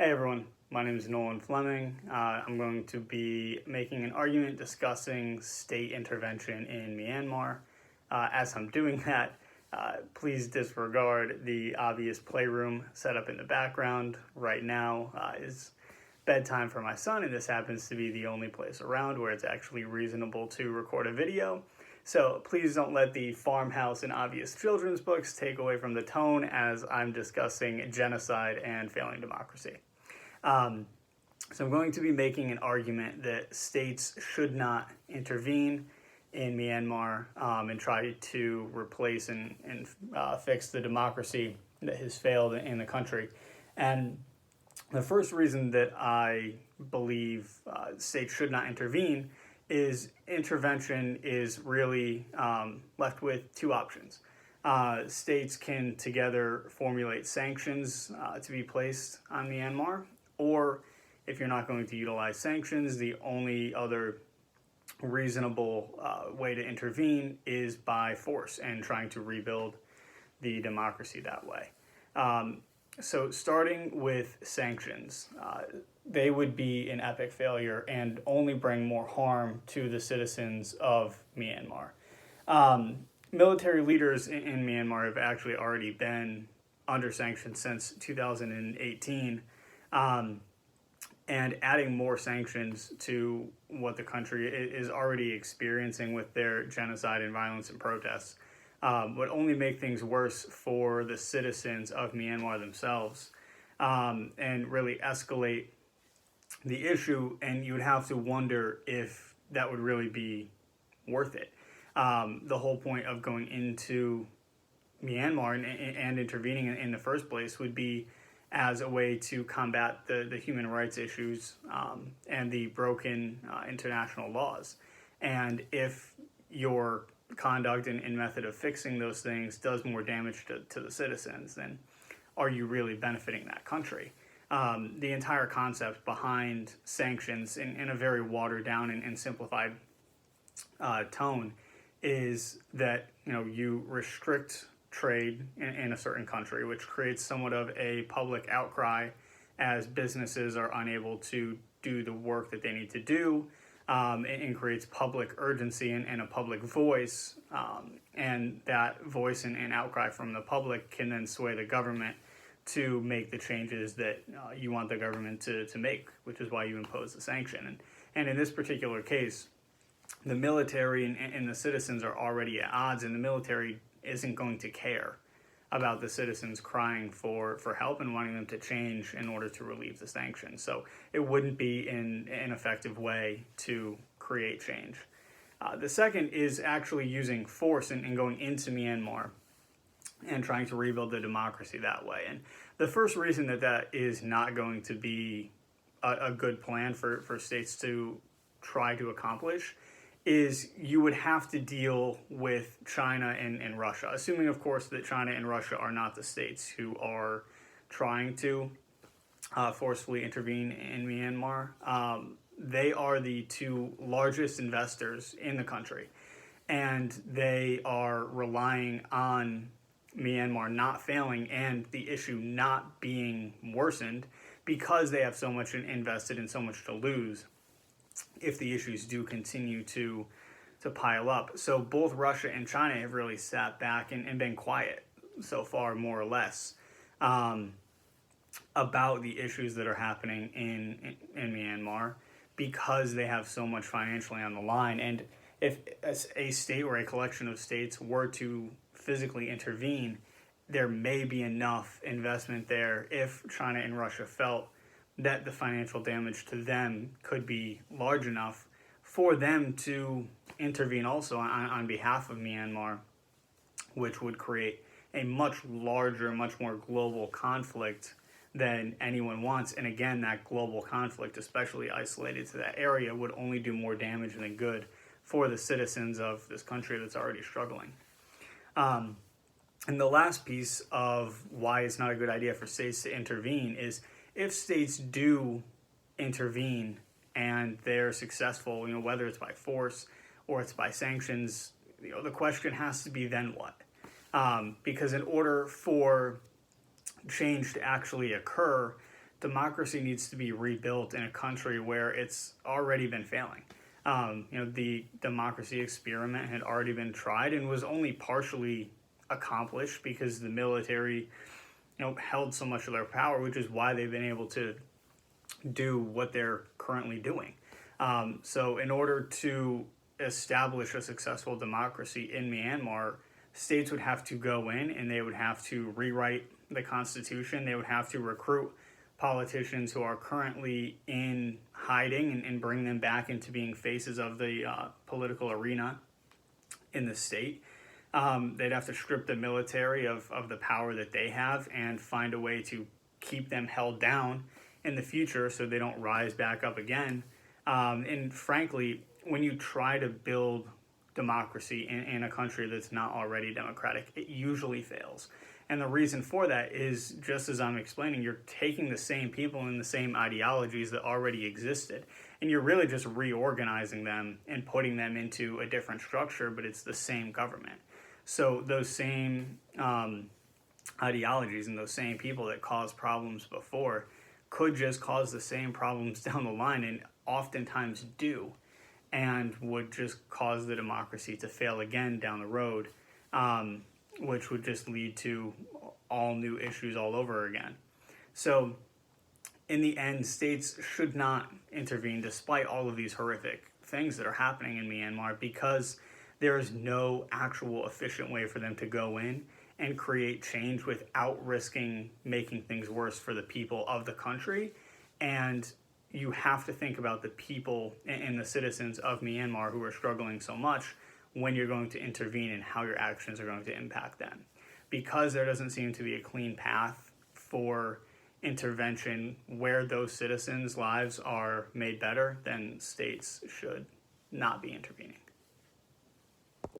Hey everyone, my name is Nolan Fleming. I'm going to be making an argument discussing state intervention in Myanmar. As I'm doing that, please disregard the obvious playroom set up in the background. Right now is bedtime for my son, and this happens to be the only place around where it's actually reasonable to record a video. So please don't let the farmhouse and obvious children's books take away from the tone as I'm discussing genocide and failing democracy. So I'm going to be making an argument that states should not intervene in Myanmar and try to replace and fix the democracy that has failed in the country. And the first reason that I believe states should not intervene is intervention is really left with two options. States can together formulate sanctions to be placed on Myanmar, or if you're not going to utilize sanctions, the only other reasonable way to intervene is by force and trying to rebuild the democracy that way. So starting with sanctions, they would be an epic failure and only bring more harm to the citizens of Myanmar. Military leaders in Myanmar have actually already been under sanctions since 2018. And adding more sanctions to what the country is already experiencing with their genocide and violence and protests would only make things worse for the citizens of Myanmar themselves and really escalate the issue, and you would have to wonder if that would really be worth it. The whole point of going into Myanmar and intervening in the first place would be as a way to combat the human rights issues and the broken international laws. And if your conduct and method of fixing those things does more damage to the citizens, then are you really benefiting that country? The entire concept behind sanctions in a very watered down and simplified tone is that you restrict trade in a certain country, which creates somewhat of a public outcry as businesses are unable to do the work that they need to do, and creates public urgency and a public voice, and that voice and outcry from the public can then sway the government to make the changes that you want the government to make, which is why you impose the sanction. And in this particular case, the military and the citizens are already at odds, and the military isn't going to care about the citizens crying for help and wanting them to change in order to relieve the sanctions. So it wouldn't be an effective way to create change. The second is actually using force and going into Myanmar and trying to rebuild the democracy that way. And the first reason that is not going to be a good plan for states to try to accomplish is you would have to deal with China and Russia, assuming, of course, that China and Russia are not the states who are trying to forcefully intervene in Myanmar. They are the two largest investors in the country, and they are relying on Myanmar not failing and the issue not being worsened because they have so much invested and so much to lose if the issues do continue to pile up. So both Russia and China have really sat back and been quiet so far, more or less, about the issues that are happening in Myanmar because they have so much financially on the line. And if a state or a collection of states were to physically intervene, there may be enough investment there if China and Russia felt that the financial damage to them could be large enough for them to intervene also on behalf of Myanmar, which would create a much larger, much more global conflict than anyone wants. And again, that global conflict, especially isolated to that area, would only do more damage than good for the citizens of this country that's already struggling. And the last piece of why it's not a good idea for states to intervene is if states do intervene and they're successful, whether it's by force or it's by sanctions, the question has to be then what? Because in order for change to actually occur, democracy needs to be rebuilt in a country where it's already been failing. The democracy experiment had already been tried and was only partially accomplished because the military, held so much of their power, which is why they've been able to do what they're currently doing. So in order to establish a successful democracy in Myanmar, states would have to go in and they would have to rewrite the constitution. They would have to recruit politicians who are currently in hiding and bring them back into being faces of the political arena in the state. They'd have to strip the military of the power that they have and find a way to keep them held down in the future so they don't rise back up again. And frankly, when you try to build democracy in a country that's not already democratic, it usually fails. And the reason for that is, just as I'm explaining, you're taking the same people and the same ideologies that already existed, and you're really just reorganizing them and putting them into a different structure, but it's the same government. So those same ideologies and those same people that caused problems before could just cause the same problems down the line, and oftentimes do, and would just cause the democracy to fail again down the road, which would just lead to all new issues all over again. So in the end, states should not intervene despite all of these horrific things that are happening in Myanmar, because there is no actual efficient way for them to go in and create change without risking making things worse for the people of the country. And you have to think about the people and the citizens of Myanmar who are struggling so much when you're going to intervene and how your actions are going to impact them. Because there doesn't seem to be a clean path for intervention where those citizens' lives are made better, then states should not be intervening.